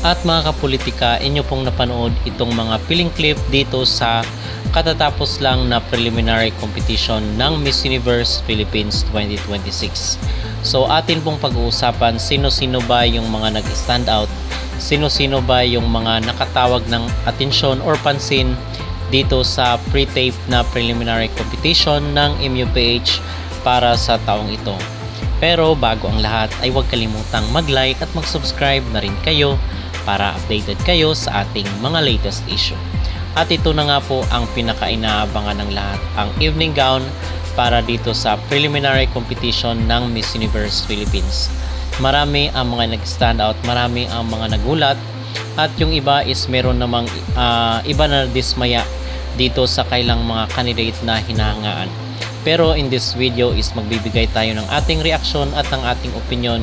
At mga kapolitika, inyo pong napanood itong mga piling clip dito sa katatapos lang na preliminary competition ng Miss Universe Philippines 2026. So atin pong pag-uusapan sino-sino ba yung mga nag-stand out, sino-sino ba yung mga nakatawag ng atensyon or pansin dito sa pre-tape na preliminary competition ng MUPH para sa taong ito. Pero bago ang lahat ay huwag kalimutang mag-like at mag-subscribe na rin kayo para updated kayo sa ating mga latest issue. At ito na nga po ang pinaka-inaabangan ng lahat, ang evening gown para dito sa preliminary competition ng Miss Universe Philippines. Marami ang mga nag-stand out, marami ang mga nagulat, at yung iba is meron namang iba na dismaya dito sa kailang mga candidate na hinahangaan. Pero in this video is magbibigay tayo ng ating reaction at ng ating opinion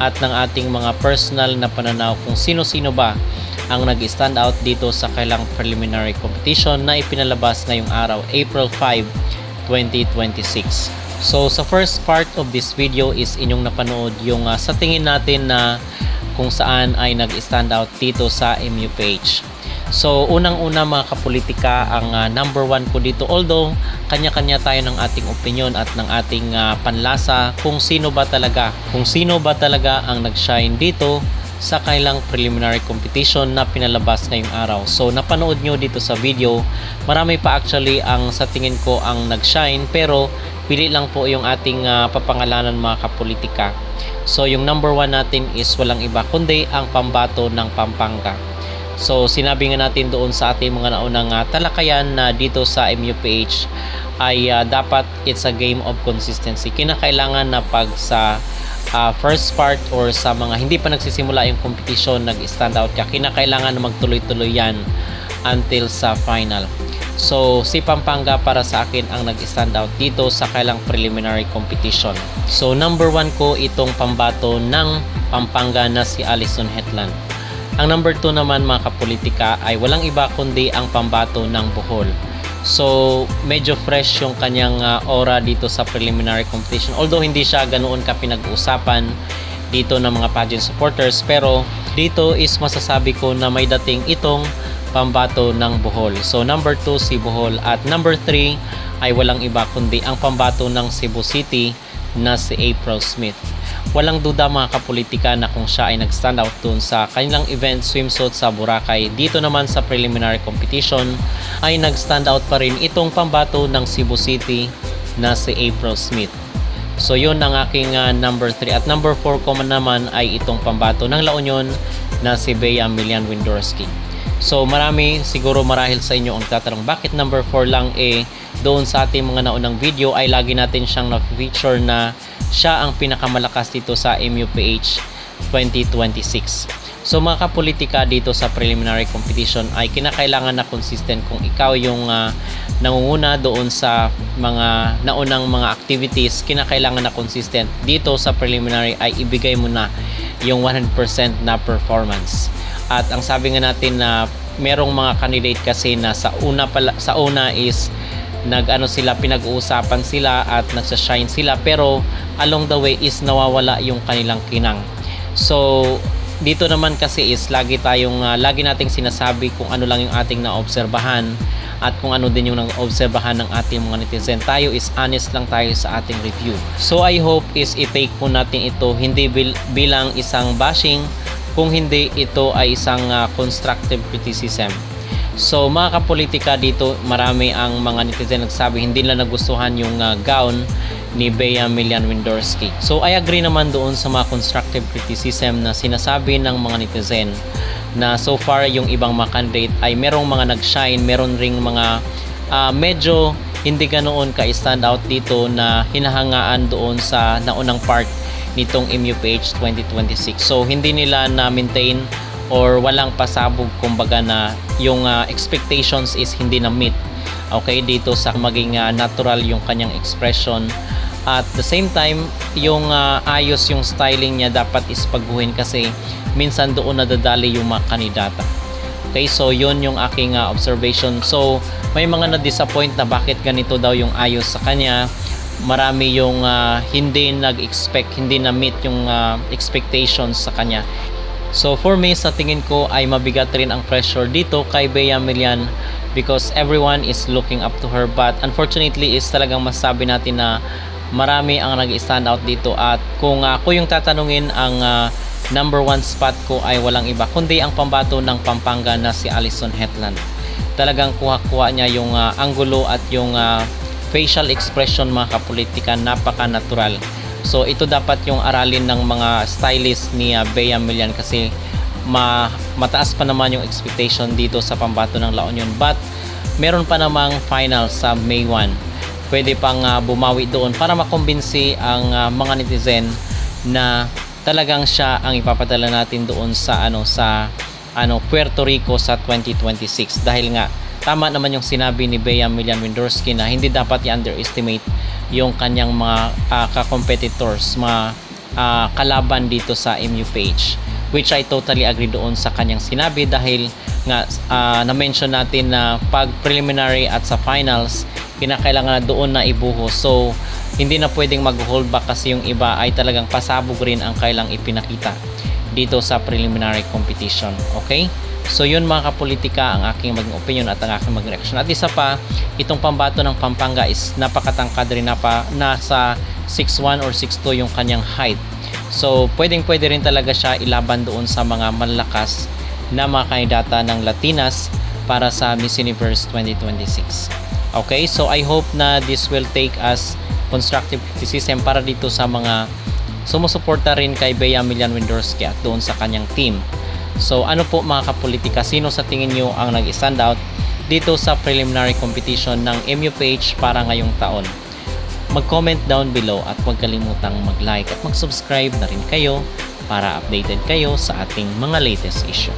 at ng ating mga personal na pananaw kung sino-sino ba ang nag-stand out dito sa kailang preliminary competition na ipinalabas ngayong araw, April 5, 2026. So sa first part of this video is inyong napanood yung sa tingin natin na kung saan ay nag-stand out dito sa MUPH. So unang-una mga kapolitika, ang number one ko dito, although kanya-kanya tayo ng ating opinion at ng ating panlasa kung sino ba talaga ang nag-shine dito sa kailang preliminary competition na pinalabas ngayong araw. So napanood nyo dito sa video, marami pa actually ang sa tingin ko ang nag-shine, pero pili lang po yung ating papangalanan mga kapolitika. So yung number one natin is walang iba kundi ang pambato ng Pampanga. So sinabi nga natin doon sa ating mga naunang talakayan na dito sa MUPH ay dapat it's a game of consistency. Kinakailangan na pag sa first part or sa mga hindi pa nagsisimula yung competition, nag-stand out ka, kinakailangan na magtuloy-tuloy yan until sa final. So si Pampanga para sa akin ang nag-stand out dito sa kailang preliminary competition. So number one ko itong pambato ng Pampanga na si Alison Hetland. Ang number 2 naman mga kapolitika ay walang iba kundi ang pambato ng Bohol. So medyo fresh yung kanyang aura dito sa preliminary competition, although hindi siya ganoon ka pinag-uusapan dito ng mga pageant supporters, pero dito is masasabi ko na may dating itong pambato ng Bohol. So number 2 si Bohol, at number 3 ay walang iba kundi ang pambato ng Cebu City na si April Smith. Walang duda mga kapolitika na kung siya ay nag-stand out dun sa kanilang event swimsuit sa Boracay, dito naman sa preliminary competition ay nag-stand out pa rin itong pambato ng Cebu City na si April Smith. So yun ang aking number 3, at number 4 ko naman ay itong pambato ng La Union na si Bea Milian Windorski. So marami siguro marahil sa inyo ang tatanong bakit number 4 lang, doon sa ating mga naunang video ay lagi natin siyang na-feature na siya ang pinakamalakas dito sa MUPH 2026. So mga kapolitika, dito sa preliminary competition ay kinakailangan na consistent. Kung ikaw yung nangunguna doon sa mga naunang mga activities, kinakailangan na consistent. Dito sa preliminary ay ibigay mo na yung 100% na performance. At ang sabi nga natin na merong mga candidate kasi na sa una is pinag-uusapan sila at nagsa-shine sila, pero along the way is nawawala yung kanilang kinang. So dito naman kasi is lagi nating sinasabi kung ano lang yung ating naobserbahan at kung ano din yung naobserbahan ng ating mga netizen. Tayo is honest lang tayo sa ating review. So I hope is i-take po natin ito hindi bilang isang bashing, kung hindi ito ay isang constructive criticism. So mga kapolitika, dito marami ang mga netizen nagsabi hindi nila nagustuhan yung gown ni Bea Milian Windorski. So I agree naman doon sa mga constructive criticism na sinasabi ng mga netizen na so far yung ibang mga candidate ay merong mga nag-shine, meron ring mga medyo hindi ganoon ka-stand out dito na hinahangaan doon sa naunang part nitong MUPH 2026. So hindi nila na-maintain or walang pasabog, kumbaga na yung expectations is hindi na meet. Okay, dito sa maging natural yung kanyang expression. At the same time, yung ayos yung styling niya dapat is pagbuhin kasi minsan doon nadadali yung mga kandidata. Okay, so yun yung aking observation. So may mga na-disappoint na bakit ganito daw yung ayos sa kanya. Marami yung hindi nag-expect, hindi na meet yung expectations sa kanya. So for me, sa tingin ko ay mabigat rin ang pressure dito kay Bea Milian because everyone is looking up to her, but unfortunately is talagang masabi natin na marami ang nag-stand out dito, at kung ako yung tatanungin, ang number 1 spot ko ay walang iba kundi ang pambato ng Pampanga na si Alison Hetland. Talagang kuha-kuha niya yung anggulo at yung facial expression, mga kapolitika, napaka-natural. So ito dapat yung aralin ng mga stylist ni Bea Milian kasi mataas pa naman yung expectation dito sa pambato ng La Union, but meron pa namang final sa May 1. Pwede pang bumawi doon para makumbinsi ang mga netizen na talagang siya ang ipapadala natin doon sa Puerto Rico sa 2026, dahil nga tama naman yung sinabi ni Bea Milian Windorski na hindi dapat i-underestimate yung kanyang mga ka-competitors, mga kalaban dito sa MUPH, which I totally agree doon sa kanyang sinabi, dahil nga na-mention natin na pag preliminary at sa finals kinakailangan na doon na ibuhos. So hindi na pwedeng mag-hold back kasi yung iba ay talagang pasabog rin ang kailang ipinakita dito sa preliminary competition. Okay? So yun mga kapolitika ang aking maging opinion at ang aking maging reaction. At isa pa, itong pambato ng Pampanga is napakatangkad rin, nasa 6'1 or 6'2 yung kanyang height. So pwede rin talaga siya ilaban doon sa mga malalakas na mga kandidata ng Latinas para sa Miss Universe 2026. Okay, so I hope na this will take as constructive criticism para dito sa mga sumusuporta rin kay Bea Milian Windorski at doon sa kanyang team. So ano po mga kapolitika, sino sa tingin nyo ang nag-stand out dito sa preliminary competition ng MUPH para ngayong taon? Mag-comment down below at huwag kalimutang mag-like at mag-subscribe na rin kayo para updated kayo sa ating mga latest issue.